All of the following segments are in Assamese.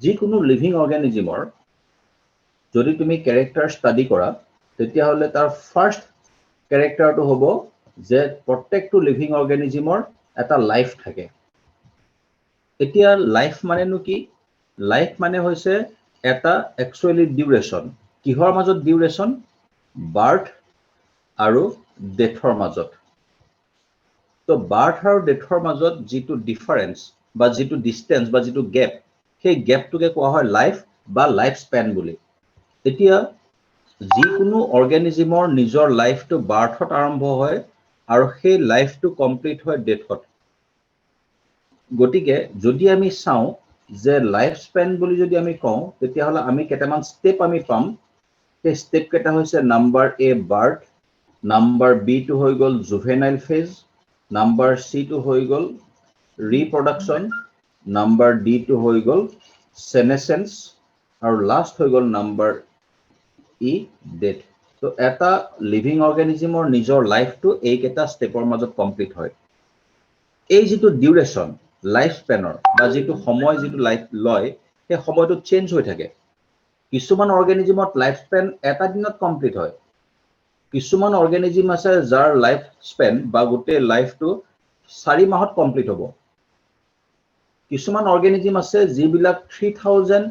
যিকোনো লিভিং অৰ্গেনিজমৰ যদি তুমি ক্যাৰেক্টাৰ ষ্টাডি কৰা তেতিয়া হলে তাৰ ফাৰ্স্ট ক্যাৰেক্টাৰটো হ'ব যে প্ৰত্যেকটো লিভিং অৰ্গেনিজমৰ এটা লাইফ থাকে এতিয়া লাইফ মানেনো কি লাইফ মানে হৈছে এটা একচুয়ালি ডিউৰেশন কিহৰ মাজত ডিউৰেশন বাৰ্থ আৰু ডেথৰ মাজত তো বাৰ্থ আৰু ডেথৰ মাজত যিটো ডিফাৰেন্স বা যিটো ডিসটেন্স বা যিটো গ্যাপ সেই গ্যাপটোকে কোৱা হয় লাইফ বা লাইফ স্প্যান বুলি এতিয়া যিকোনো অৰ্গেনিজমৰ নিজৰ লাইফটো বাৰ্থত আৰম্ভ হয় আৰু সেই লাইফটো কমপ্লিট হয় ডেথত গতিকে যদি আমি চাও যে লাইফ স্প্যান বুলি যদি আমি কওঁ তেতিয়া হলে আমি কেটামান স্টেপ আমি পাম সেই স্টেপ কেটা হৈছে নাম্বাৰ এ বাৰ্থ নাম্বাৰ বি টু হৈ গল জুভেনাইল ফেজ নাম্বাৰ সি টু হৈ গল ৰিপ্ৰডাকশন নাম্বাৰ ডি টু হৈ গল সেনেসেন্স আৰু লাষ্ট হৈ গল নাম্বাৰ ই ডেথ তো এটা লিভিং অৰ্গেনিজমৰ নিজৰ লাইফটো এই কেটা স্টেপৰ মাজত কমপ্লিট হয় এই যেটো ডিউৰেশন লাইফ স্প্যানৰ বা যেটো সময় যেটো লাইফ লয় সেই সময়টো চেঞ্জ হৈ থাকে কিছুমান অৰ্গেনিজমত লাইফ স্প্যান এটা দিনত কমপ্লিট হয় কিছুমান অৰ্গেনিজম আছে যাৰ লাইফ স্প্যান বা গোটে লাইফটো 4 মাহত কমপ্লিট হ'ব কিছুমান অৰ্গেনিজম আছে যিবিলাক 3000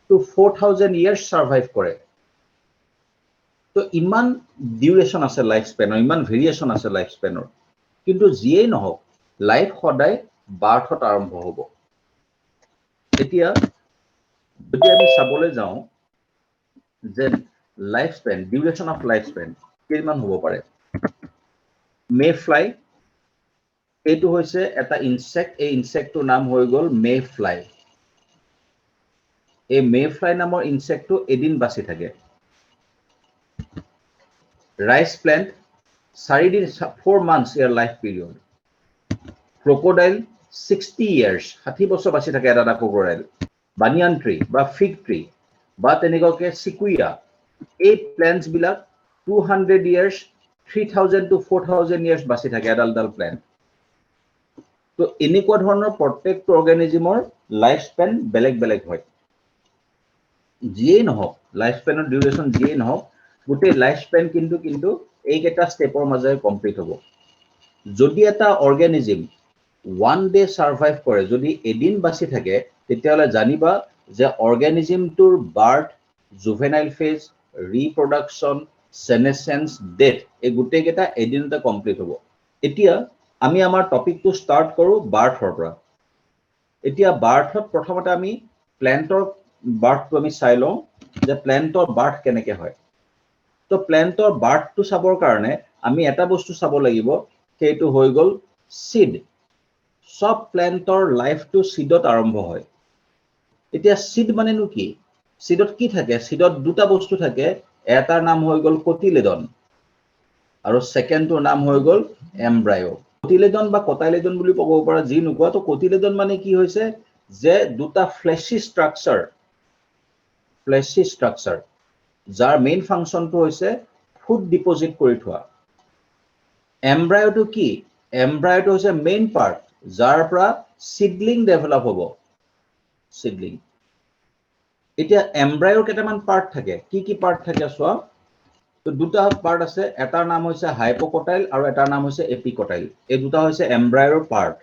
to 4000 ইয়াৰ্স সাৰ্ভাইভ কৰে তো ইমান ডিউৰেশন আছে লাইফ স্প্যানৰ ইমান ভেৰিয়েশন আছে লাইফ স্প্যানৰ কিন্তু যিয়েই নহওক লাইফ সদায় বাৰ্থত আৰম্ভ হ'ব এতিয়া যদি আমি চাবলৈ যাওঁ যে life span duration of life span কিমান হ'ব পাৰে মে ফ্লাই এইটো হৈছে এটা ইনসেক্ট এই ইনসেক্টৰ নাম হৈ গল মে ফ্লাই এই মে ফ্লাই নামৰ ইনসেক্টটো এদিন বাছি থাকে ৰাইস প্ল্যান্ট 4 months ইয়াৰ লাইফ পিৰিয়ড ক্ৰকোডাইল 60 years 60 বছৰ বাছি থাকে এটা ক্ৰকোডাইল বানিয়ান ট্ৰী বা ফিগ ট্ৰী বা তেনেকৈ সিকুইয়া এই প্ল্যান্টস বিলাক 200 years 3000 to 4000 years বাছি থাকে এডাল প্ল্যান্ট তো এনেকুৱা ধৰণৰ প্ৰত্যেকটো অৰ্গেনিজমৰ লাইফ স্প্যান বেলেগ বেলেগ হয় যিয়েই নহওক লাইফ স্প্যানৰ ডিউৰেশন যিয়েই নহওক গোটে লাইফ স্প্যান কিন্তু এই কেটা স্টেপৰ মাজেৰে কমপ্লিট হ'ব যদি এটা অৰ্গেনিজম 1 ডে সাৰ্ভাইভ কৰে যদি এদিন বাছি থাকে তেতিয়াহলে জানিবা যে অৰ্গেনিজমটোৰ বাৰ্থ জুভেনাইল ফেজ ৰিপ্ৰডাকশন সেনেসেন্স ডেথ এই গোটে কেটা এদিনতে কমপ্লিট হ'ব এতিয়া আমি আমাৰ টপিকটো স্টাৰ্ট কৰো বাৰ্থৰ পৰা এতিয়া বাৰ্থত প্ৰথমতে আমি প্ল্যান্টৰ বাৰ্থটো আমি চাই লওঁ যে প্ল্যান্টৰ বাৰ্থ কেনেকে হয় তো প্ল্যান্টৰ বাৰ্থটো চাবৰ কাৰণে আমি এটা বস্তু চাব লাগিব সেইটো হৈ গল সিড সব প্ল্যান্টৰ লাইফটো সিডত আৰম্ভ হয় এতিয়া সিড মানেনো কি সিডত কি থাকে সিডত দুটা বস্তু থাকে এটাৰ নাম হৈ গল কোটিলেডন আৰু সেকেন্ডটোৰ নাম হৈ গল এমব্ৰায়ো কোটিলেডন বা কটাইলেডন বুলি ক'ব পৰা যি নোকোৱা তো কোটিলেডন মানে কি হৈছে যে দুটা ফ্লেশি স্ট্ৰাকচাৰ যাৰ মেইন ফাংশনটো হৈছে ফুড ডিপোজিট কৰি থোৱা এমব্ৰায়োটো কি এমব্ৰায়োটো হৈছে মেইন পাৰ্ট যাৰ পৰা সিডলিং ডেভেলপ হ'ব সিডলিং এতিয়া এমব্ৰায়োৰ কেটামান পাৰ্ট থাকে কি পাৰ্ট থাকে চোৱা তো দুটা পাৰ্ট আছে এটাৰ নাম হৈছে হাইপোকটাইল আৰু এটাৰ নাম হৈছে এপিকটাইল এই দুটা হৈছে এমব্ৰায়োৰ পাৰ্ট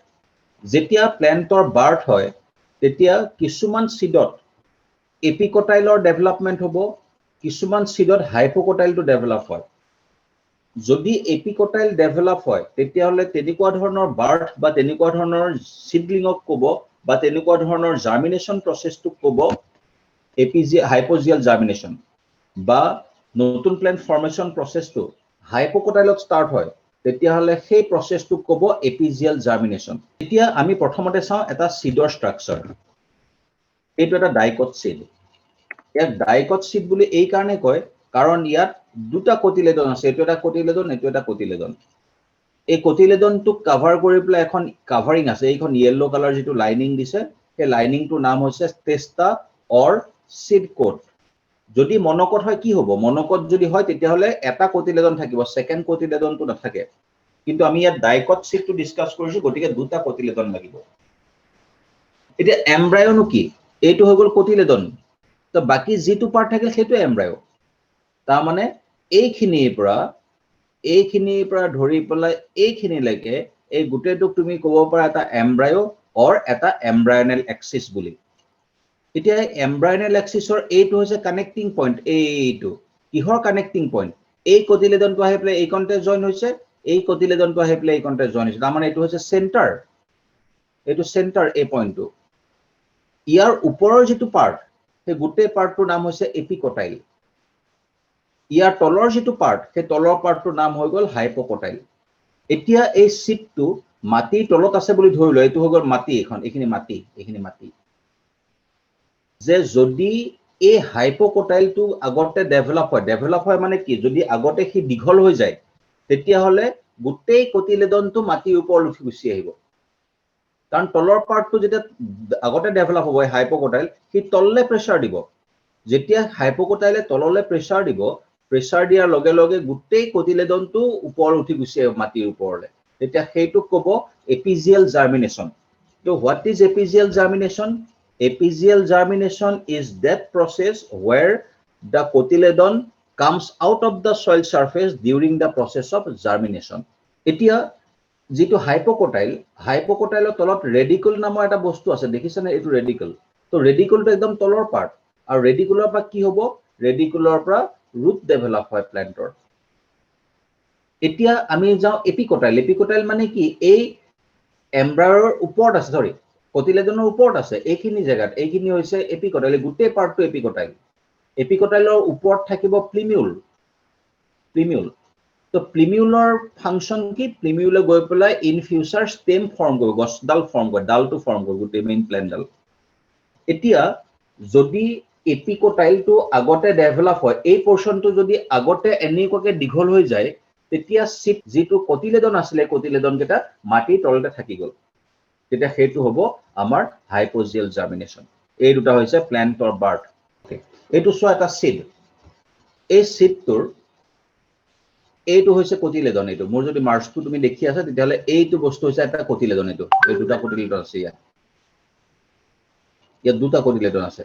যেতিয়া প্ল্যান্টৰ বাৰ্থ হয় তেতিয়া কিছুমান সিডত এপিকটাইলৰ ডেভেলপমেন্ট হ'ব কিছুমান সিডত হাইপোকটাইলটো ডেভেলপ হয় যদি এপিকটাইল ডেভেলপ হয় তেতিয়া হলে তেনেকুৱা ধৰণৰ বাৰ্থ বা তেনেকুৱা ধৰণৰ সিডলিংক ক'ব বা তেনেকুৱা ধৰণৰ জাৰ্মিনেশন প্ৰসেসটোক ক'ব হাইপোজিয়াল জাৰ্মিনেশন বা নতুন প্ল্যান্ট ফৰ্মেশন প্ৰসেসটো হাইপোকটাইলত স্টাৰ্ট হয় তেতিয়া হলে সেই প্ৰসেসটোক ক'ব এপিজিয়াল জাৰ্মিনেশন এতিয়া আমি প্ৰথমতে চাওঁ এটা সিডৰ স্ট্ৰাকচাৰ এইটো এটা ডাইকট সিড ইয়াক ডাইকট সিড বুলি এই কাৰণে কয় কাৰণ ইয়াত দুটা কোটিলেডন আছে এটো এটা কোটিলেডন এটো এটা কোটিলেডন এই কোটিলেডনটোক কভাৰ কৰি পেলাই এখন কভাৰিং আছে এইখন ইয়েলো কালাৰ যেটো লাইনিং দিছে সেই লাইনিংটোৰ নাম হৈছে টেষ্টা অৰ সিড কোট যদি মনকট হয় কি হ'ব মনকট যদি হয় তেতিয়া হলে এটা কোটিলেডন থাকিব সেকেন্ড কোটিলেডনটো নাথাকে কিন্তু আমি ইয়াত ডাইকট সিডটো ডিসকাস কৰিছো গতিকে দুটা কোটিলেডন লাগিব এতিয়া এমব্ৰায়োনো কি এইটো হৈ গ'ল কোটিলেডন তো বাকি যেটো পাৰ্ট থাকিল সেইটো এমব্ৰায়ো তাৰ মানে এইখিনিৰ পৰা ধৰি পেলাই এইখিনিলৈকে এই গোটেইটোক তুমি ক'ব পাৰা এটা এমব্ৰায়ো অৰ এটা এমব্ৰায়নেল এক্সিস বুলি এতিয়া এমব্ৰায়নেল এক্সিসৰ এইটো হৈছে কানেক্টিং পইণ্ট এইটো কিহৰ কানেক্টিং পইণ্ট এই কোটিলেডনটো আহি পেলাই এই কন্টে জয়েন হৈছে এই কোটিলেডনটো আহি পেলাই এই কন্টে জয়েন হৈছে তাৰ মানে এইটো হৈছে সেন্টাৰ এইটো সেন্টাৰ এই পইণ্টটো ইয়াৰ ওপৰৰ যেটো পাৰ্ট সেই গোটেই পাৰ্টটোৰ নাম হৈছে এপিকটাইল ইয়াৰ তলৰ যেটো পাৰ্ট সেই তলৰ পাৰ্টটোৰ নাম হৈ গ'ল হাইপোকটাইল এতিয়া এই সিটটো মাটিৰ তলত আছে বুলি ধৰি লয় এইটো হৈ গ'ল মাটি এখন এইখিনি মাটি যে যদি এই হাইপোকটাইলটো আগতে ডেভেলপ হয় মানে কি যদি আগতে কি দীঘল হৈ যায় তেতিয়া হলে গোটেই কোটিলেডনটো মাটিৰ ওপৰত উঠি গুচি আহিব কাৰণ তলৰ পাৰ্টটো যেতিয়া আগতে ডেভেলপ হ'ব হাইপোকটাইল কি তললে প্ৰেছাৰ দিব যেতিয়া হাইপোকটাইলে তললে প্ৰেছাৰ দিয়াৰ লগে লগে গোটেই কোটিলেডনটো ওপৰত উঠি গুচি আহিব মাটিৰ ওপৰলে তেতিয়া সেইটোক ক'ব এপিজিয়েল জাৰ্মিনেশন তো what is epigeal germination Apical germination is that process where the cotyledon comes out of the soil surface during the process of germination. এতিয়া যেটো হাইপোকটাইলৰ তলত ৰেডিকুল নামৰ এটা বস্তু আছে দেখিছানে এইটো ৰেডিকুল তো ৰেডিকুলটো একদম তলৰ পাৰ্ট আৰু ৰেডিকুলৰ পৰা কি হ'ব ৰেডিকুলৰ পৰা ৰুট ডেভেলপ হয় প্ল্যান্টৰ এতিয়া আমি যাও এপিকটাইল মানে কি এই এমব্ৰায়ৰ ওপৰত আছে সৰি কোটিলেডনৰ ওপৰত আছে এইখিনি জায়গাত এইখিনি হৈছে এপিকটাইল গোটেই পাৰ্টটো এপিকটাইলৰ ওপৰত থাকিব প্লিমিউল তো প্লিমিউলৰ ফাংচন কি প্লিমিউলে গৈ পেলাই ইন ফিউচাৰ ষ্টেম ফৰ্ম কৰিব গছডাল ফৰ্ম কৰিব ডালটো ফৰ্ম কৰিব গোটেই মেইন প্ল্যান্টডাল এতিয়া যদি এপিকটাইলটো আগতে ডেভেলপ হয় এই পোৰশনটো যদি আগতে এনেকুৱাকে দীঘল হৈ যায় তেতিয়া সিট যেটো কোটিলেডন আছিলে কোটিলেডন কেটা মাটিৰ তলতে থাকি গ'ল তেতিয়া হেতু হ'ব আমাৰ হাইপোজিয়েল জাৰ্মিনেশন এই দুটা হৈছে প্ল্যান্টৰ বাৰ্থ এইটো সো এটা সিড এই সিডটোৰ এইটো হৈছে কোটিলেডন এইটো মোৰ যদি মাৰ্কসটো তুমি দেখি আছা তেতিয়ালে এইটো বস্তু হৈছে এটা কোটিলেডন এইটো এই দুটা কোটিলেডন আছে ইয়াত দুটা কোটিলেডন আছে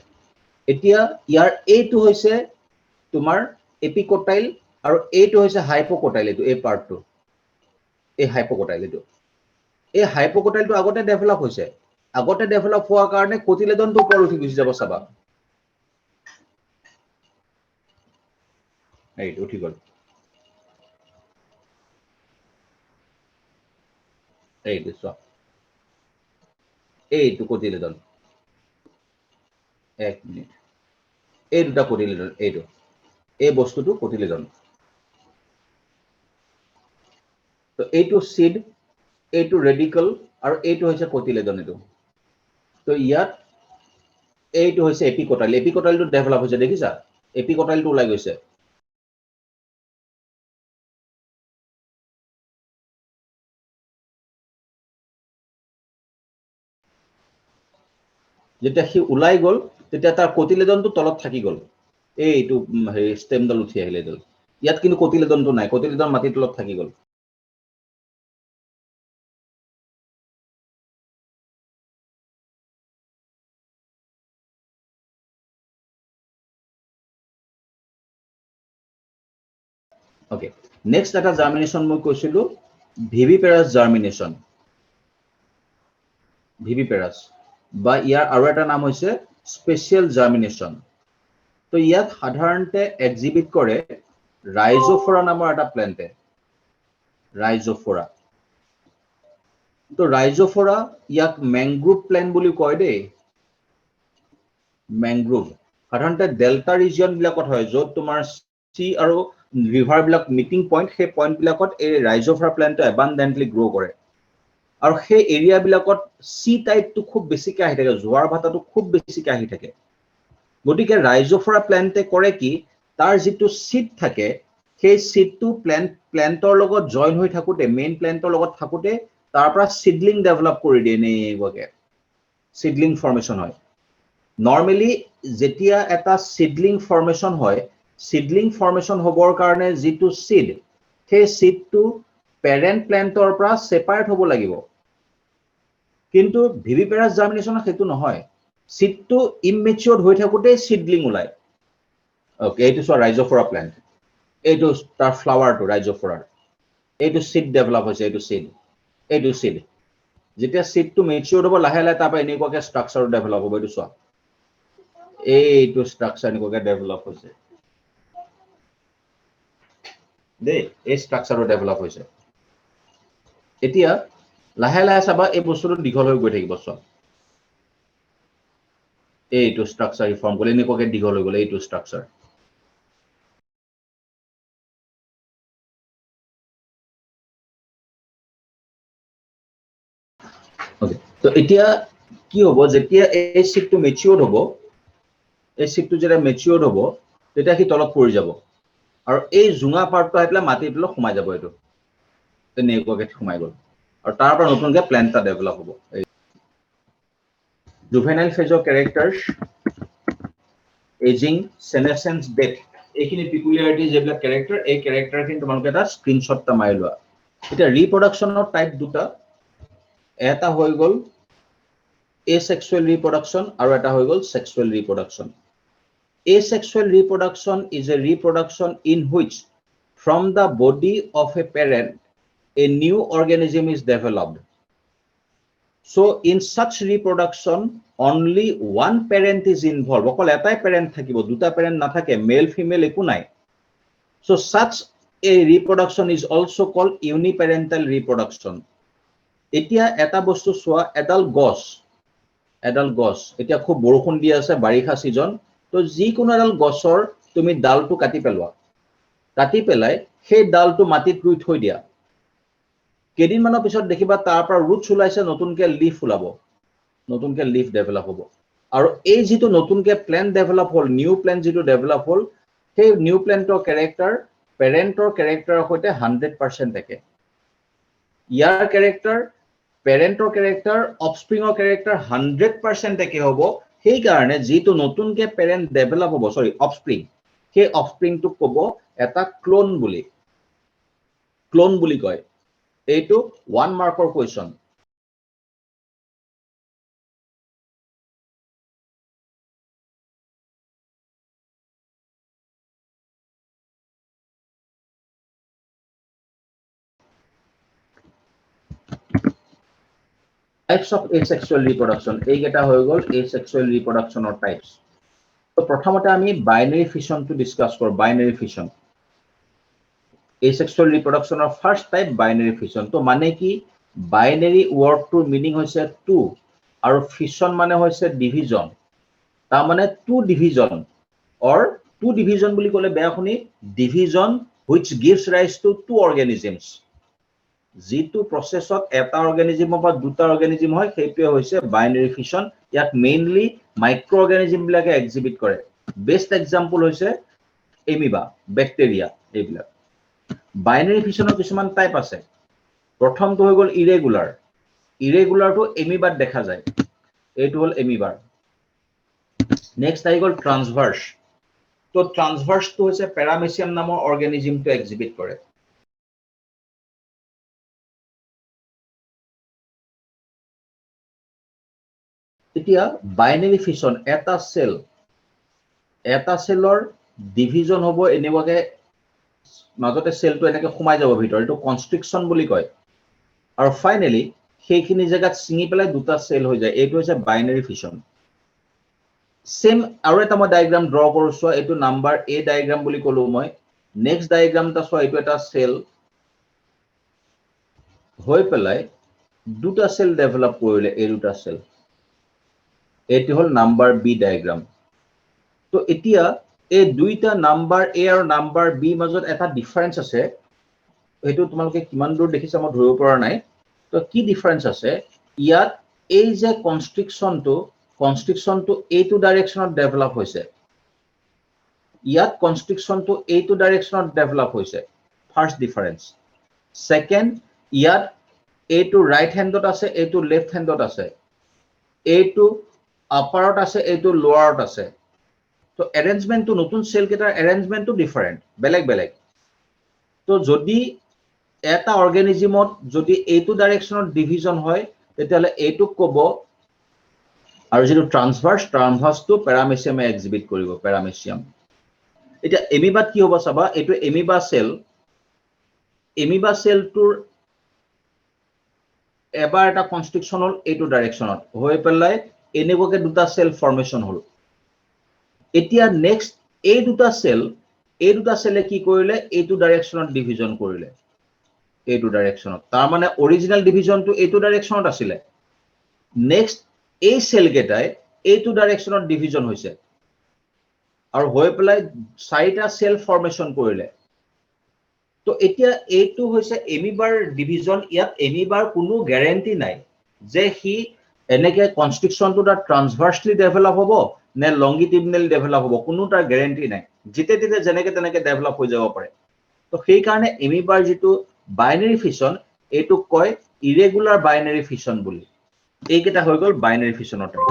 এতিয়া ইয়াৰ এইটো হৈছে তোমাৰ এপিকটাইল আৰু এইটো হৈছে হাইপোকটাইল এইটো এই পাৰ্টটো এই হাইপোকটাইল এইটো এই হাইপোকটাইলটো আগতে ডেভেলপ হৈছে আগতে ডেভেলপ হোৱাৰ কাৰণে কোটিলেডনটো ওপৰত উঠি গুচি যাব চাবা এইটো উঠি গ'ল এইটো চোৱা এইটো কোটিলেডন এক মিনিট এই দুটা কোটিলেডন এইটো এই বস্তুটো কোটিলেডন তো এইটো সিড এইটো ৰেডিকল আৰু এইটো হৈছে কোটিলেডন এইটো তো ইয়াত এইটো হৈছে এপিকটাইলটো ডেভেলপ হৈছে দেখিছা এপিকটাইলটো ওলাই গৈছে যেতিয়া হি ওলাই গ'ল তেতিয়া তাৰ কোটিলেডনটো তলত থাকি গ'ল এইটো হেৰি ষ্টেমডাল উঠি আহিলে দল ইয়াত কিন্তু কোটিলেডনটো নাই কোটিলেডন মাটিৰ তলত থাকি গ'ল Okay, next এটা germination মই কৈছিলো viviparous germination viviparous বা ইয়াৰ আৰু এটা নাম হৈছে স্পেশাল germination তো ইয়াত সাধাৰণতে এক্সিবিট কৰে ৰাইজোফোৰা নামৰ এটা প্ল্যান্টে ৰাইজোফোৰা তো ৰাইজোফোৰা ইয়াক ম্যাংগ্ৰোভ প্ল্যান্ট বুলি কয় দেই ম্যাংগ্ৰোভ সাধাৰণতে ডেল্টা ৰিজিয়ন বিলাকত হয় য'ত তোমাৰ সি আৰু ৰিভাৰ বিলাক মিটিং পইণ্ট সেই পইণ্ট বিলাকত এই ৰাইজোফোৰা প্ল্যান্টটো এবান্ডেন্টলি গ্ৰো কৰে আৰু সেই এৰিয়া বিলাকত সি টাইপটো খুব বেছিকৈ আহি থাকে জোৱাৰ ভাটাটো খুব বেছিকৈ আহি থাকে গতিকে ৰাইজোফোৰা প্ল্যান্টে কৰে কি তাৰ যেটো সিড থাকে সেই সিডটো প্ল্যান্টৰ লগত জয়েন হৈ থাকুতে মেইন প্ল্যান্টৰ লগত থাকুতে তাৰ পৰা সিডলিং ডেভেলপ কৰি দিয়ে নেইৱাকে সিডলিং ফৰ্মেশন হয় নৰমালি যেতিয়া এটা সিডলিং ফৰ্মেশন হয় সিডলিং ফৰ্মেশন হবৰ কাৰণে যেটো সিড সেই সিডটো প্যাৰেন্ট প্ল্যান্টৰ পৰা সেপাৰেট হ'ব লাগিব কিন্তু ভিভিপাৰাছ জাৰ্মিনেশন হেতু নহয় সিডটো ইমেচিউৰ হৈ থাকোতে সিডলিং ওলাই ওকে এইটো সো ৰাইজোফোৰা প্লান্ট এইটো তাৰ ফ্লাৱাৰটো ৰাইজোফোৰাৰ এইটো সিড ডেভেলপ হৈছে এইটো সিড যেতিয়া সিডটো মেচিউৰ হ'ব লাহে লাহে তাৰ পৰা এনেকুৱাকে ষ্ট্ৰাকচাৰ ডেভেলপ হ'ব এইটো চোৱা এইটো ষ্ট্ৰাকচাৰ এনেকুৱাকে ডেভেলপ হৈছে দেই এই ষ্ট্ৰাকচাৰটো ডেভেলপ হৈছে এতিয়া লাহে লাহে চাবা এই বস্তুটো দীঘল হৈ গৈ থাকিব চোৱা এইটো ষ্ট্ৰাকচাৰ ফৰ্ম কৰিলে এনেকুৱাকে দীঘল হৈ গ'লে এইটো ষ্ট্ৰাকচাৰ ওকে তো এতিয়া কি হ'ব যেতিয়া এই সিডটো মেচিউৰ হ'ব এই সিডটো যেতিয়া মেচিউৰ হ'ব তেতিয়া কি তলত পৰি যাব আৰু এই জুঙা পাৰ্টটো আহি পেলাই মাটিৰ তলত সোমাই যাব এইটো এনেকুৱাকে সোমাই গ'ল আৰু তাৰ পৰা নতুনকে প্লেন্ট এটা ডেভেলপ হ'ব জুভেনাইল ফেজৰ কেৰেক্টাৰ্ছ এজিং সেনেসেন্স ডেথ এইখিনি পিকুলিয়াৰিটি যেবিলাক কেৰেক্টাৰ এই কেৰেক্টাৰখিনি তোমালোকে এটা স্ক্ৰিনশ্বট এটা মাৰি লোৱা এতিয়া ৰিপ্ৰডাকশ্যনৰ টাইপ দুটা এটা হৈ গ'ল asexual reproduction আৰু এটা হৈ গ'ল sexual reproduction asexual reproduction is a reproduction in which from the body of a parent a new organism is developed so in such reproduction only one parent is involved অকল এটাই parent থাকিব দুটা parent নাথাকে male female একো নাই so such a reproduction is also called uniparental reproduction এতিয়া এটা বস্তু চোৱা এডাল গছ এতিয়া খুব বৰষুণ দি আছে বাৰিষা সিজন তো যিকোনো এডাল গছৰ তুমি ডালটো কাটি পেলোৱা কাটি পেলাই সেই ডালটো মাটিত ৰুই থৈ দিয়া কেদিনমানৰ পিছত দেখিবা তাৰ পৰা ৰুটছ ওলাইছে নতুনকে লিফ ওলাব নতুনকে লিফ ডেভেলপ হ'ব আৰু এই যেটো নতুনকে প্ল্যান্ট ডেভেলপ হ'ল নিউ প্ল্যান্ট যেটো ডেভেলপ হ'ল সেই নিউ প্ল্যান্টৰ ক্যাৰেক্টাৰ পেৰেন্টৰ ক্যাৰেক্টাৰৰ সৈতে 100% থাকে ইয়াৰ ক্যাৰেক্টাৰ পেৰেন্টৰ ক্যাৰেক্টাৰ অফস্প্ৰিংৰ ক্যাৰেক্টাৰ 100% একে হ'ব সেই কাৰণে যেটো নতুনকে পেৰেন্ট ডেভেলপ হ'ব সৰি অফস্প্ৰিং সেই অফস্প্ৰিংটো ক'ব এটা ক্লোন বুলি কয় এইটো 1 মাৰ্কৰ question types of asexual reproduction এইকেটা হৈ গ'ল asexual reproduction or types তো প্ৰথমতে আমি বাইনাৰী ফিশন টু ডিসকাস কৰ binary fission asexual reproduction of first type binary fission তো মানে কি বাইনাৰী ওয়াৰ্ড টু মিনিং হৈছে টু আৰু ফিশন মানে হৈছে ডিভিজন তা মানে two division or two division বুলি ক'লে বেয়া শুনি division which gives rise to two organisms যেটো প্ৰসেসত এটা অৰ্গানিজমৰ পৰা দুটা অৰ্গানিজম হয় সেইটোৱে হৈছে বাইনাৰী ফিশন ইয়াত মেইনলি মাইক্ৰো অৰ্গানিজম বিলাকে এক্সিবিট কৰে বেস্ট এক্সাম্পল হৈছে এমিবা ব্যাকটেৰিয়া এইবিলাক বাইনাৰী ফিশনৰ কিছুমান টাইপ আছে প্ৰথমটো হৈ গ'ল ইৰেগুলাৰটো এমিবাত দেখা যায় এইটো হ'ল এমিবাৰ নেক্সট আহি গ'ল ট্ৰান্সভাৰ্স তো ট্ৰান্সভাৰ্সটো হৈছে প্যাৰামেচিয়াম নামৰ অৰ্গানিজমটো এক্সিবিট কৰে এতিয়া বাইনাৰী ফিশন এটা সেলৰ ডিভিজন হ'ব এনেবাকে মাজতে সেলটো এনেকে সোমাই যাব ভিতৰ এটো কনস্ট্ৰিকশন বুলি কয় আৰু ফাইনালি সেইখিনি জায়গাত সিঙি পেলাই দুটা সেল হৈ যায় এইটো হৈছে বাইনাৰী ফিশন সেম আৰু এটা মই ডায়াগ্ৰাম ড্ৰ কৰিছো এইটো নাম্বাৰ এ ডায়াগ্ৰাম বুলি কলো মই নেক্সট ডায়াগ্ৰামটা চোৱা এইটো এটা সেল হৈ পেলাই দুটা সেল ডেভেলপ কৰিলে এই দুটা সেল এটি হল নাম্বাৰ বি ডায়াগ্ৰাম তো এতিয়া এই দুইটা নাম্বাৰ এ আৰু নাম্বাৰ বি মাজত এটা ডিফাৰেন্স আছে এটো তোমালোকে কিমান দূৰ দেখিছা মই ধৰিব পৰা নাই তো কি ডিফাৰেন্স আছে ইয়াত এই যে কনস্ট্ৰিকশনটো এইটো ডাইৰেকশনত ডেভেলপ হৈছে ইয়াত কনস্ট্ৰিকশনটো এইটো ডাইৰেকশনত ডেভেলপ হৈছে ফাৰ্স্ট ডিফাৰেন্স সেকেন্ড ইয়াত এইটো ৰাইট হ্যান্ডত আছে এইটো লেফট হ্যান্ডত আছে এইটো আপাৰত আছে এইটো লোৱাৰত আছে তো অ্যাৰেঞ্জমেন্টটো নতুন সেল কেটাৰ অ্যাৰেঞ্জমেন্টটো ডিফাৰেন্ট বেলেগ তো যদি এটা অৰ্গানিজমত যদি এইটো ডাইৰেকশনত ডিভিজন হয় তেতিয়ালে এইটো ক'ব আৰু যেটো ট্ৰান্সভাৰ্সটো প্যাৰামেচিয়ামে এক্সিবিট কৰিব প্যাৰামেচিয়াম এটা এমিবাত কি হ'ব চাবা এটো এমিবা সেলটোৰ এবাৰ এটা কনস্ট্ৰাকশন হল এইটো ডাইৰেকশনত হৈ পেলাই এনেকুৱাকে দুটা সেল ফৰ্মেশন হল এতিয়া নেক্সট এই দুটা সেলে কি কৰিলে এইটো ডাইৰেকশনত ডিভিজন কৰিলে এইটো ডাইৰেকশনত তাৰ মানে অৰিজিনাল ডিভিজনটো এইটো ডাইৰেকশনত আছিল নেক্সট এই সেল কেটাই এইটো ডাইৰেকশনত ডিভিজন হৈছে আৰু হৈ পেলাই চাৰিটা সেল ফৰ্মেশন কৰিলে তো এতিয়া এইটো হৈছে এমিবাৰ ডিভিজন ইয়াত এমিবাৰ কোনো গ্যাৰান্টি নাই যে হি এনেকে কনস্ট্ৰাকশনটো তাৰ ট্ৰান্সভাৰ্সলি ডেভেলপ হ'ব নে লংগিটিউডিনেলি ডেভেলপ হ'ব কোনো তাৰ গ্যাৰান্টি নাই যেতে তেতে যেনেকে তেনেকে ডেভেলপ হৈ যাব পাৰে তো সেই কাৰণে এমিবাৰ যেটো বাইনাৰি ফিশন এইটো কয় ইৰেগুলাৰ বাইনাৰি ফিশন বুলি এইকেটা হৈ গল বাইনাৰি ফিশনৰ টাইপ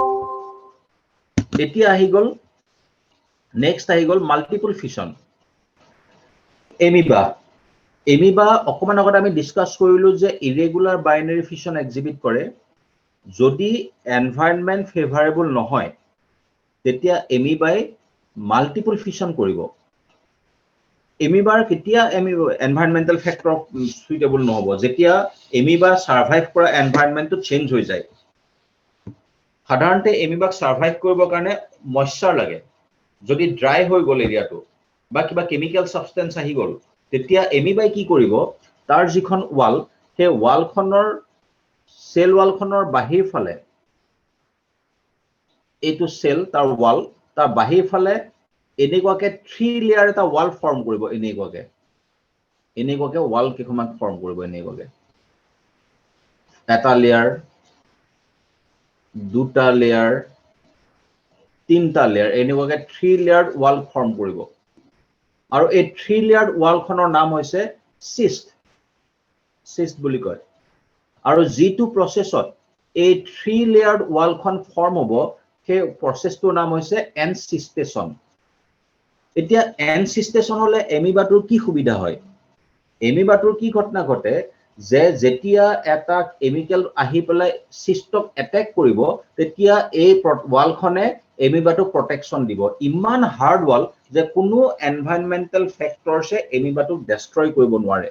এতিয়া আহি গল নেক্সট আহি গল মাল্টিপল ফিশন এমিবা অকমান আগত আমি ডিসকাস কৰিলো যে ইৰেগুলাৰ বাইনাৰি ফিশন এক্সিবিট কৰে যদি এনভায়ৰনমেন্ট ফেভাৰেবল নহয় তেতিয়া এমিবাই মাল্টিপল ফিশন কৰিব এমিবাৰ কেতিয়া এনভায়ৰনমেন্টাল ফ্যাক্টৰ সুইটেবল নহব যেতিয়া এমিবা সাৰ্ভাইভ কৰা এনভায়ৰনমেন্টটো চেঞ্জ হৈ যায় সাধাৰণতে এমিবাক সাৰ্ভাইভ কৰিবৰ কাৰণে ময়শ্চাৰ লাগে যদি ড্ৰাই হৈ গল এৰিয়াটো বা কিবা কেমিক্যাল সাবস্টেন্স আহি গল তেতিয়া এমিবাই কি কৰিব তাৰ যিখন ওয়াল সেই ওয়ালখনৰ সেল ওয়ালখনৰ বাহিৰ ফালে এইটো সেল তাৰ ওয়াল তাৰ বাহিৰ ফালে এনেকুৱাকে 3 লেয়াৰ এটা ওয়াল ফৰ্ম কৰিব এনেকুৱাকে ওয়াল কেখমান ফৰ্ম কৰিব এনেকুৱাকে এটা লেয়াৰ দুটা লেয়াৰ তিনটা লেয়াৰ এনেকুৱাকে 3 লেয়াৰ ওয়াল ফৰ্ম কৰিব আৰু এই 3 লেয়াৰ ওয়ালখনৰ নাম হৈছে সিস্ট বুলি কয় আৰু যেটো প্ৰসেসত এই 3 লেয়াৰ ওয়ালখন ফৰ্ম হ'ব সেই প্ৰসেসটোৰ নাম হৈছে এনসিস্টেশন এতিয়া এনসিস্টেশন হলে এমিবাটোৰ কি সুবিধা হয় এমিবাটোৰ কি ঘটনা ঘটে যে যেতিয়া এটা কেমিক্যাল আহি পেলাই সিস্টক অ্যাটাক কৰিব তেতিয়া এই ওয়ালখনে এমিবাটোক প্ৰটেকশন দিব ইমান হাৰ্ড ওয়াল যে কোনো এনভায়ৰনমেন্টাল ফ্যাক্টৰছে এমিবাটোক ডেস্ট্ৰয় কৰিব নোৱাৰে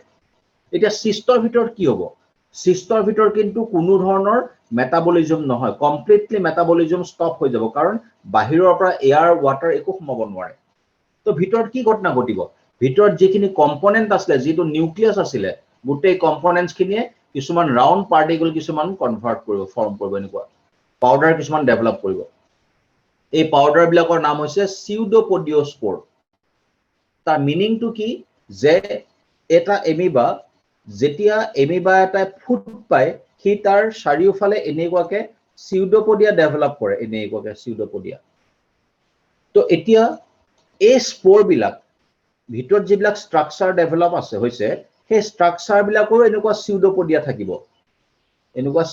এতিয়া সিস্টৰ ভিতৰত কি হ'ব সিস্টৰ ভিতৰত কিন্তু কোনো ধৰণৰ মেটাবলিজম নহয় কমপ্লিটলি মেটাবলিজম ষ্টপ হৈ যাব কাৰণ বাহিৰৰ পৰা এয়াৰ ওয়াটাৰ একো সোমাব নোৱাৰে তো ভিতৰত কি ঘটনা ঘটিব ভিতৰত যিখিনি কম্পোনেন্ট আছিল যেটো নিউক্লিয়াছ আছিল গোটেই কম্পোনেন্টস খিনিয়ে কিছুমান ৰাউন্ড পাৰ্টিকল কিছুমান কনভাৰ্ট কৰিব ফৰ্ম কৰিব এনেকুৱা পাউডাৰ কিছুমান ডেভেলপ কৰিব এই পাউডাৰ বিলাকৰ নাম হৈছে সিউডোপডিওস্পোৰ তাৰ মিনিংটো কি যে এটা এমিবা যেতিয়া এমিবা এটা ফুট পায় সি তাৰ চাৰিওফালে এনেকুৱাকে সিউডোপডিয়া ডেভেলপ কৰে এনেকুৱাকে সিউডোপডিয়া তো এতিয়া এই স্পোৰ বিলাক ভিতৰত যিবিলাক স্ট্ৰাকচাৰ ডেভেলপ আছে হৈছে সেই স্ট্ৰাকচাৰ বিলাকৰো এনেকুৱা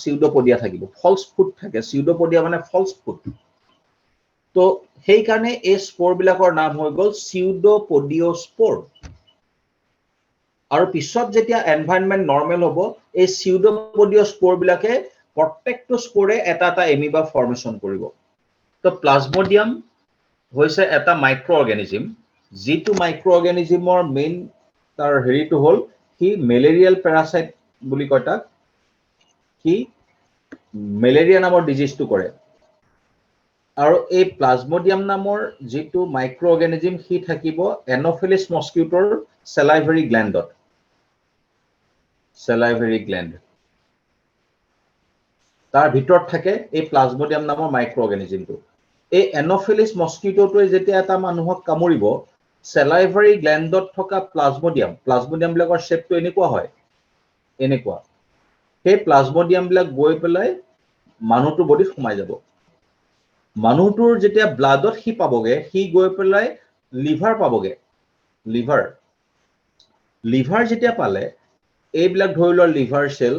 সিউডোপডিয়া থাকিব ফলস ফুট থাকে সিউডোপডিয়া মানে ফলস ফুট তো সেই কাৰণে এই স্পোৰ বিলাকৰ নাম হৈ গল সিউডোপডিওস্পোৰ আৰু পিছত যেতিয়া এনভায়ৰনমেন্ট নৰমাল হ'ব এই সিউডোপডিওস্পোৰ বিলাকে প্ৰত্যেকটো স্পোৰে এটা এটা এমিবা ফৰ্মেশন কৰিব তো প্লাজমোডিয়াম হৈছে এটা মাইক্ৰো অৰ্গানিজম যেটো মাইক্ৰো অৰ্গানিজমৰ মেইন তাৰ হেৰিটো হল কি মেলেৰিয়াল প্যাৰাসাইট বুলি কয় তাক কি মেলেৰিয়া নামৰ ডিজিজটো কৰে আৰু এই প্লাজমোডিয়াম নামৰ যেটো মাইক্ৰো অৰ্গানিজম হি থাকিব এনোফিলিস মস্কিটোৰ salivary gland তাৰ ভিতৰত থাকে এই প্লাজমোডিয়াম নামৰ মাইক্ৰো অৰ্গানিজমটো এই এনোফিলিস মস্কিটোটোৱে যেতিয়া এটা মানুহক কামুৰিব salivary glandত থকা প্লাজমোডিয়াম বিলাকৰ শেপটো এনেকুৱা হয় এনেকুৱা সেই প্লাজমোডিয়াম বিলাক গৈ পেলাই মানুহটোৰ বডিত সোমাই যাব মানুহটোৰ যেতিয়া ব্লাডত হি পাবগে হি গৈ পেলাই লিভাৰ পাবগে লিভাৰ যেতিয়া পালে এইবিলাক ধৰি লোৱা লিভাৰ সেল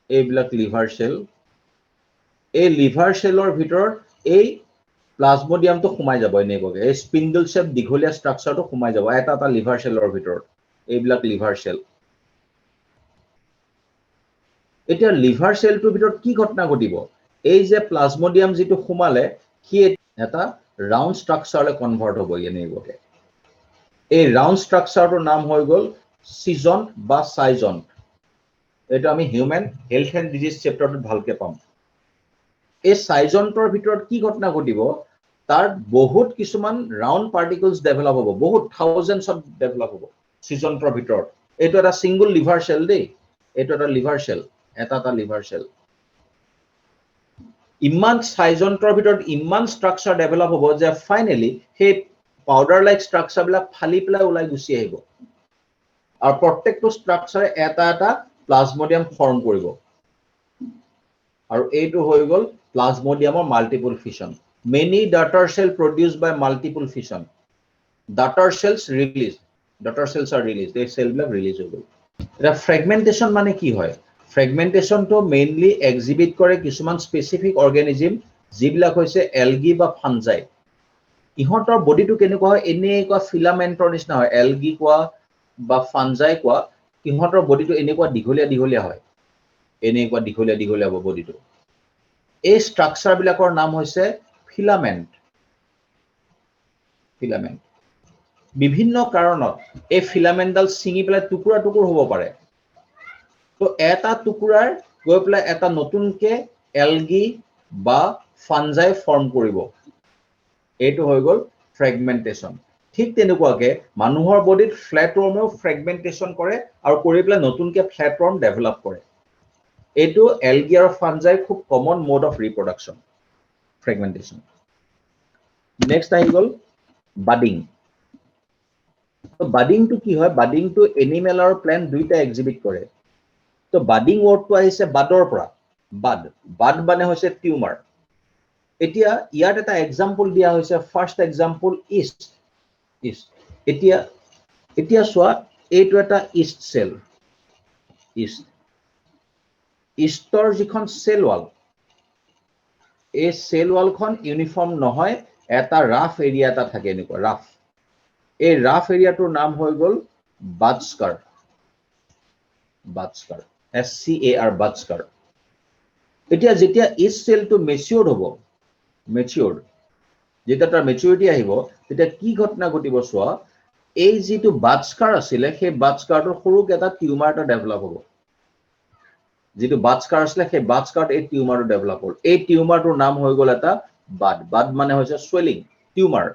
এইবিলাক লিভাৰ সেল এই লিভাৰ সেলৰ ভিতৰত এই প্লাজমোডিয়ামটো সোমাই যাব এনেকুৱাকে এই স্পিন্ডল শেপ দীঘলীয়া স্ট্ৰাকচাৰটো সোমাই যাব এটা লিভাৰ সেলৰ ভিতৰত এইবিলাক লিভাৰ সেল এতিয়া লিভাৰ সেলটোৰ ভিতৰত কি ঘটনা ঘটিব এই যে প্লাজমোডিয়াম যেটো সোমালে কি এটা ৰাউণ্ড ষ্ট্ৰাকচাৰলৈ কনভাৰ্ট হ'ব এনেকৈ এই ৰাউণ্ড ষ্ট্ৰাকচাৰটোৰ নাম হৈ গ'ল সিজন্ট বা সাইজন্ট এটা আমি হিউম্যান হেলথ এন্ড ডিজিজ চেপ্টাৰটোত ভালকে পাম এই সাইজন্টৰ ভিতৰত কি ঘটনা ঘটিব তাৰ বহুত কিছুমান ৰাউণ্ড পাৰ্টিকলছ ডেভেলপ হ'ব বহুত থাউজেণ্ডছ অফ ডেভেলপ হ'ব সিজন্টৰ ভিতৰত এইটো এটা সিঙ্গল লিভাৰ সেল দেই এইটো এটা লিভাৰ সেল এটা লিভাৰ সেল ইমান সাইজন্টৰ ভিতৰত ইমান ষ্ট্ৰাকচাৰ ডেভেলপ হ'ব যে ফাইনালি হে পাউডাৰ লাইক ষ্ট্ৰাকচাৰ বিলাক ফালি পেলাই ওলাই গুচি আহিব আৰু প্ৰত্যেকটো ষ্ট্ৰাকচাৰে এটা প্লাজমোডিয়াম ফৰ্ম কৰিব আৰু এইটো হৈ গ'ল প্লাজমোডিয়ামৰ multiple fission many daughter cell produced by multiple fission daughter cells are released এই সেল বিলাক ৰিলিজ হৈ গ'ল এটা ফ্ৰেগমেন্টেশন মানে কি হয় ফ্ৰেগমেন্টেশন তো মেইনলি এক্সিবিট কৰে কিছুমান স্পেসিফিক অৰ্গানিজম যিবিলাক হৈছে এলগি বা ফাঞ্জাই ইহঁতৰ বডিটো কেনেকুৱা হয় এনেকুৱা ফিলামেন্টৰ নিচিনা হয় এলগি কোৱা বা ফাঞ্জাই কোৱা ইহঁতৰ বডিটো এনেকুৱা দীঘলীয়া হয় এনেকুৱা দীঘলীয়া হ'ব বডিটো এই ষ্ট্ৰাকচাৰ বিলাকৰ নাম হৈছে ফিলামেন্ট বিভিন্ন কাৰণত এই ফিলামেন্টডাল ছিঙি পেলাই টুকুৰা হ'ব পাৰে তো এটা টুকুৰাৰ গৈ পেলাই এটা নতুনকে এলগি বা ফাঞ্জাই ফৰ্ম কৰিব এইটো হৈ গ'ল ফ্ৰেগমেন্টেশন ঠিক তেনেকুৱাকে মানুহৰ বডিত ফ্ল্যাটৱৰ্মেও ফ্ৰেগমেন্টেশন কৰে আৰু কৰি পেলাই নতুনকে ফ্ল্যাটৱৰ্ম ডেভেলপ কৰে এইটো এলগি আৰু ফাঞ্জাই খুব কমন মোড অফ ৰিপ্ৰডাকশন ফ্ৰেগমেন্টেশন নেক্সট আহি গ'ল বাডিং তো বাডিং টু কি হয় বাডিং টু এনিমেল আৰু প্লান্ট দুইটা এক্সিবিট কৰে তো বাডিং ওয়াৰ্ডটো আহিছে বাডৰ পৰা বাড মানে হৈছে টিউমাৰ এতিয়া ইয়াত এটা এক্সাম্পল দিয়া হৈছে ফাৰ্স্ট এক্সাম্পল ইষ্ট এতিয়া সোৱা এইটো এটা ইষ্ট সেল ইষ্টৰ যিখন সেল ওয়াল এই সেল ওয়ালখন ইউনিফৰ্ম নহয় এটা ৰাফ এৰিয়া এটা থাকে এনেকুৱা ৰাফ এই ৰাফ এৰিয়াটোৰ নাম হৈ গ'ল বাডস্কাৰ SCAR বাডস্কাৰ এতিয়া যেতিয়া ইষ্ট সেলটো মেচিউৰড হ'ব যেতিয়া তাৰ মেচুৰিটি আহিব তেতিয়া কি ঘটনা ঘটিব সোৱা এই যিটো বাডস্কাৰ আছিলে সেই বাডস্কাৰটোৰ সৰুকে এটা টিউমাৰ এটা ডেভেলপ হ'ব যেটো বাডস্কাৰ আছিলে সেই বাডস্কাৰত এই টিউমাৰটো ডেভেলপ হ'ল এই টিউমাৰটোৰ নাম হৈ গ'ল এটা বাড মানে হৈছে সোয়েলিং টিউমাৰ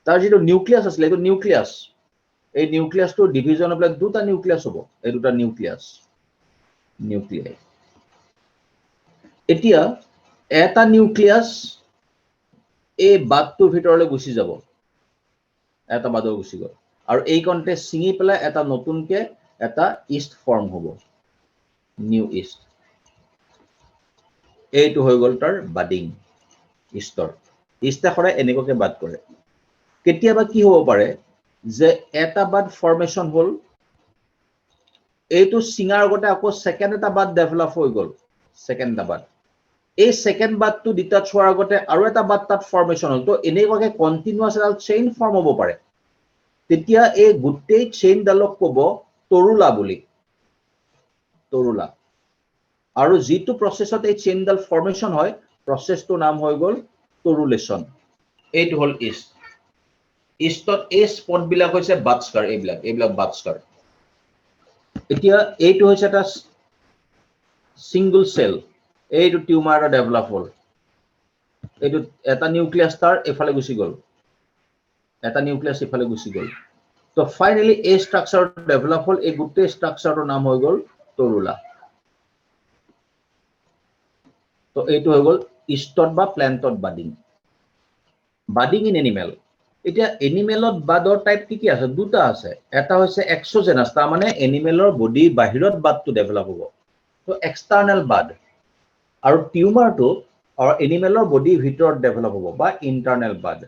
তাৰ যেটো নিউক্লিয়াছ আছিলে এইটো নিউক্লিয়াছ এই নিউক্লিয়াছটো ডিভিজন অফ দুটা নিউক্লিয়াছ হ'ব এই দুটা নিউক্লিয়াই এতিয়া এটা নিউক্লিয়াছ এই বাডটোৰ ভিতৰলৈ গুচি যাব এটা বাডৰ গুচি গ'ল আৰু এই কন্টে ছিঙি পেলাই এটা নতুনকে এটা ইষ্ট ফৰ্ম হ'ব নিউ ইষ্ট এইটো হৈ গ'ল তাৰ বাডিং ইষ্টে সদায় এনেকুৱাকে বাড কৰে কেতিয়াবা কি হ'ব পাৰে যে এটা বাড ফৰ্মেশন হ'ল এইটো ছিঙাৰ আগতে আকৌ সেকেন্ড এটা বাড ডেভেলপ হৈ গ'ল সেকেন্ড এটা বাড এই সেকেন্ড বাডটো ডিটাচ হোৱাৰ আগতে আৰু এটা বাড তাত ফৰ্মেশন হ'ল তো এনেকুৱাকে কন্টিনিউয়াস এটা চেইন ফৰ্ম হ'ব পাৰে তেতিয়া এই গোটেই চেইন ডালক ক'ব তৰুলা বুলি তৰুলা আৰু যেটো প্ৰসেসত এই চেইন ডাল ফৰ্মেশন হয় প্ৰসেসটোৰ নাম হৈ গ'ল তৰুলেশন এইটো হ'ল ইষ্টত এই স্পট বিলাক হৈছে বাডস্কাৰ এইবিলাক বাডস্কাৰ এতিয়া এইটো হৈছে এটা সিঙ্গল সেল এইটো টিউমাৰ এটা ডেভেলপ হ'ল এইটো এটা নিউক্লিয়াছ তাৰ এফালে গুচি গ'ল তো ফাইনালি এই ষ্ট্ৰাকচাৰ ডেভেলপ হ'ল এই গোটেই ষ্ট্ৰাকচাৰটোৰ নাম হৈ গ'ল তৰুলা তো এইটো হৈ গ'ল ইষ্টত বা প্ল্যান্টত বাডিং ইন এনিমেল এতিয়া এনিমেলত বাডৰ টাইপ কি আছে দুটা আছে এটা হৈছে এক্সোজেনাস তাৰ মানে এনিমেলৰ বডি বাহিৰত বাডটো ডেভেলপ হ'ব তো এক্সটাৰ্নাল বাড আৰু টিউমাৰটো আৰু এনিমেলৰ বডি ভিতৰত ডেভেলপ হ'ব বা ইন্টাৰনেল বাড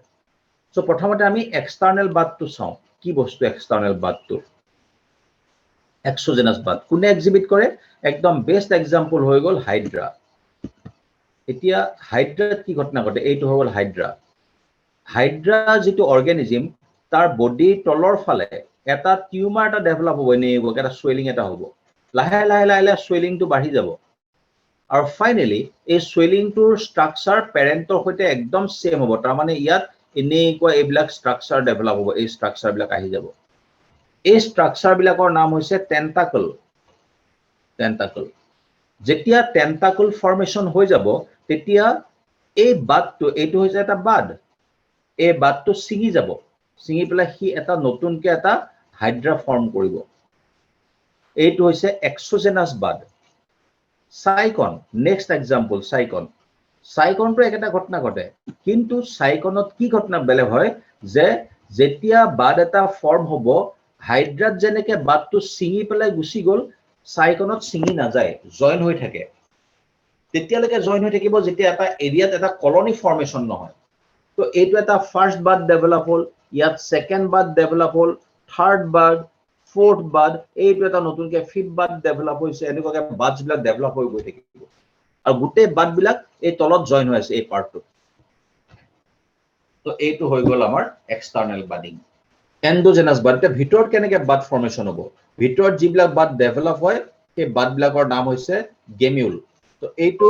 সো প্ৰথমতে আমি এক্সটাৰ্নাল বাডটো চাও কি বস্তু এক্সটাৰ্নাল বাডটো এক্সোজেনাস বাড কোনে এক্সিবিট কৰে একদম বেস্ট এক্সাম্পল হৈ গ'ল হাইড্ৰা এতিয়া হাইড্ৰাত কি ঘটনা ঘটে এইটো হৈ গ'ল হাইড্ৰা যেটো অৰ্গানিজম তাৰ বডি তলৰ ফালে এটা টিউমাৰ এটা ডেভেলপ হ'ব এনেকুৱা এটা সোয়েলিং এটা হ'ব লাহে লাহে সোয়েলিংটো বাঢ়ি যাব আৰু ফাইনেলি এই সোয়েলিংটোৰ স্ট্ৰাকচাৰ পেৰেন্টৰ সৈতে একদম সেম হ'ব তাৰ মানে ইয়াত এনেকুৱা এইবিলাক স্ট্ৰাকচাৰ ডেভেলপ হ'ব এই স্ট্ৰাকচাৰ বিলাক আহি যাব এই স্ট্ৰাকচাৰ বিলাকৰ নাম হৈছে টেন্টাকল যেতিয়া টেন্টাকল ফৰ্মেশন হৈ যাব তেতিয়া এই বাদটো এইটো হৈছে এটা বাদ এই বাদটো ছিঙি যাব ছিঙি পেলাই সি এটা নতুনকে এটা হাইড্ৰা ফৰ্ম কৰিব এইটো হৈছে এক্সোজেনাস বাদ সাইকন নেক্সট এক্সাম্পল সাইকনটো একটা ঘটনা ঘটে কিন্তু সাইকনত কি ঘটনা বেলেগ হয় যে যেতিয়া বাদ এটা ফৰ্ম হ'ব হাইড্ৰাত যেনেকে বাদটো ছিঙি পেলাই গুচি গ'ল সাইকনত ছিঙি নাযায় জয়েন হৈ থাকে তেতিয়ালৈকে জয়েন হৈ থাকিব যেতিয়া এটা এৰিয়াত এটা কলনি ফৰ্মেশন নহয় তো এইটো এটা ফাৰ্স্ট বাদ ডেভেলপ হ'ল ইয়াত সেকেন্ড বাদ ডেভেলপ হ'ল থাৰ্ড বাদ ফোৰ্থ বাদ এইটো এটা নতুনকে ফিফথ বাদ ডেভেলপ হৈছে এনেকুৱাকে বাদছ বিলাক ডেভেলপ হৈ গৈ থাকিব আৰু গোটেই বাদ বিলাক এই তলত জয়েন হৈ আছে এই পাৰ্টটো তো এইটো হৈ গ'ল আমাৰ এক্সটাৰ্নাল বাডিং এন্ডোজেনাস বাদ এটা ভিতৰত কেনেকে বাদ ফৰ্মেশন হ'ব ভিতৰত যিবিলাক বাদ ডেভেলপ হয় সেই বাদ বিলাকৰ নাম হৈছে গেমিউল তো এইটো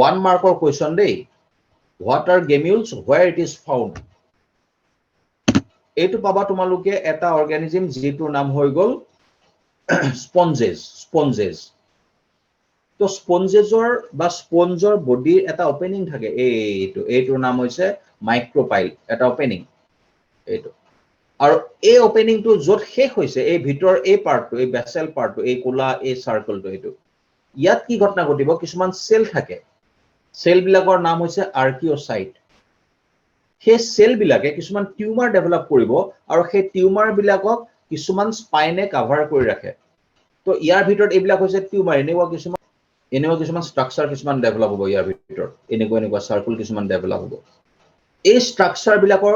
1 মাৰ্কৰ কোৱেশ্চন দেই what are gemmules where it is found এইটো পাবা তোমালোকে এটা অৰ্গানিজম যিটোৰ নাম হৈ গ'ল স্পঞ্জেছ তো স্পঞ্জেছৰ বা স্পঞ্জৰ বডিৰ এটা ওপেনিং থাকে এইটোৰ নাম হৈছে মাইক্ৰোপাইল এটা ওপেনিং এইটো আৰু এই ওপেনিংটো য'ত শেষ হৈছে এই ভিতৰ এই পাৰ্টটো এই বেসেল পাৰ্টটো এই কোলা এই সাৰ্কেলটো এইটো ইয়াত কি ঘটনা ঘটিব কিছুমান সেল থাকে সেল বিলাকৰ নাম হৈছে আৰ্কিওসাইট সেই সেল বিলাকে কিছুমান টিউমাৰ ডেভেলপ কৰিব আৰু সেই টিউমাৰ বিলাকক কিছুমান স্পাইনে কভাৰ কৰি ৰাখে তো ইয়াৰ ভিতৰত এইবিলাক হৈছে টিউমাৰ এনেকুৱা কিছুমান স্ট্ৰাকচাৰ কিছুমান ডেভেলপ হ'ব ইয়াৰ ভিতৰত এনেকুৱা সাৰ্কেল কিছুমান ডেভেলপ হ'ব এই স্ট্ৰাকচাৰ বিলাকৰ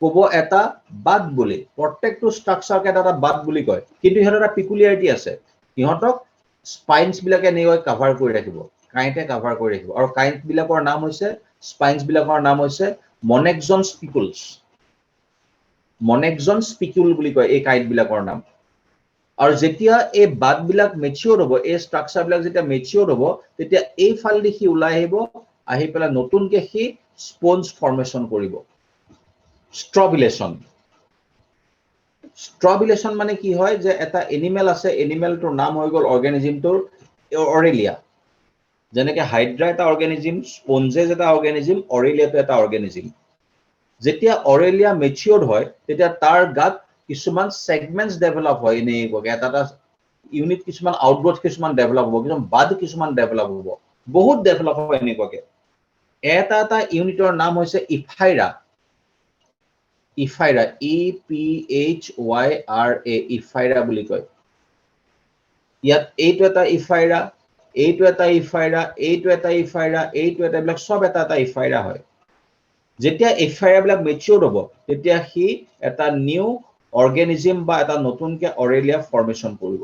ক'ব এটা বাদ বুলি প্ৰত্যেকটো স্ট্ৰাকচাৰকে এটা বাদ বুলি কয় কিন্তু ইহঁতৰ এটা পিকুলিয়াৰিটি আছে ইহঁতক স্পাইনছ বিলাকে এনেকৈ কভাৰ কৰি ৰাখিব কাইন্টে কভাৰ কৰি ৰাখিব আৰু কাইন্ট বিলাকৰ নাম হৈছে স্পাইনছ বিলাকৰ নাম হৈছে মনেক্সন স্পিকুল বুলি কয় এই কাইন্ট বিলাকৰ নাম আৰু যেতিয়া এই বাদ বিলাক মেচিউৰ হ'ব এই স্ট্ৰাকচাৰ বিলাক যেতিয়া মেচিউৰ হ'ব তেতিয়া এই ফাল দেখি ওলাই আহিব আহি পেলাই নতুনকে সি স্পঞ্জ ফৰ্মেশন কৰিব স্ট্ৰবিলেশন মানে কি হয় যে এটা এনিমেল আছে এনিমেলটোৰ নাম হৈ গ'ল অৰ্গানিজমটোৰ অৰেলিয়া যেনেকে হাইড্ৰা এটা অৰ্গানিজম স্পঞ্জেছ এটা অৰ্গানিজম অৰেলিয়াটো এটা অৰ্গানিজম যেতিয়া অৰেলিয়া মেচিউৰড হয় তেতিয়া তাৰ গাত কিছুমান সেগমেন্টস ডেভেলপ হয় এনেকুৱাকে এটা ইউনিট কিছুমান আউটগ্ৰোথ কিছুমান ডেভেলপ হ'ব কিছুমান বাদ কিছুমান ডেভেলপ হ'ব বহুত ডেভেলপ হয় এনেকুৱাকে এটা ইউনিটৰ নাম হৈছে ইফাইৰা EPHYRA ইফাইৰা বুলি কয় ইয়াত এইটো এটা ইফাইৰা এইটো এটা ইফাইৰা এইটো এটা ইফাইৰা এইটো এটা বিলাক সব এটা ইফাইৰা হয় যেতিয়া ইফাইৰা বিলাক মেচিউৰ হ'ব তেতিয়া সি এটা নিউ অৰ্গানিজম বা এটা নতুনকে অৰেলিয়া ফৰ্মেশন কৰিব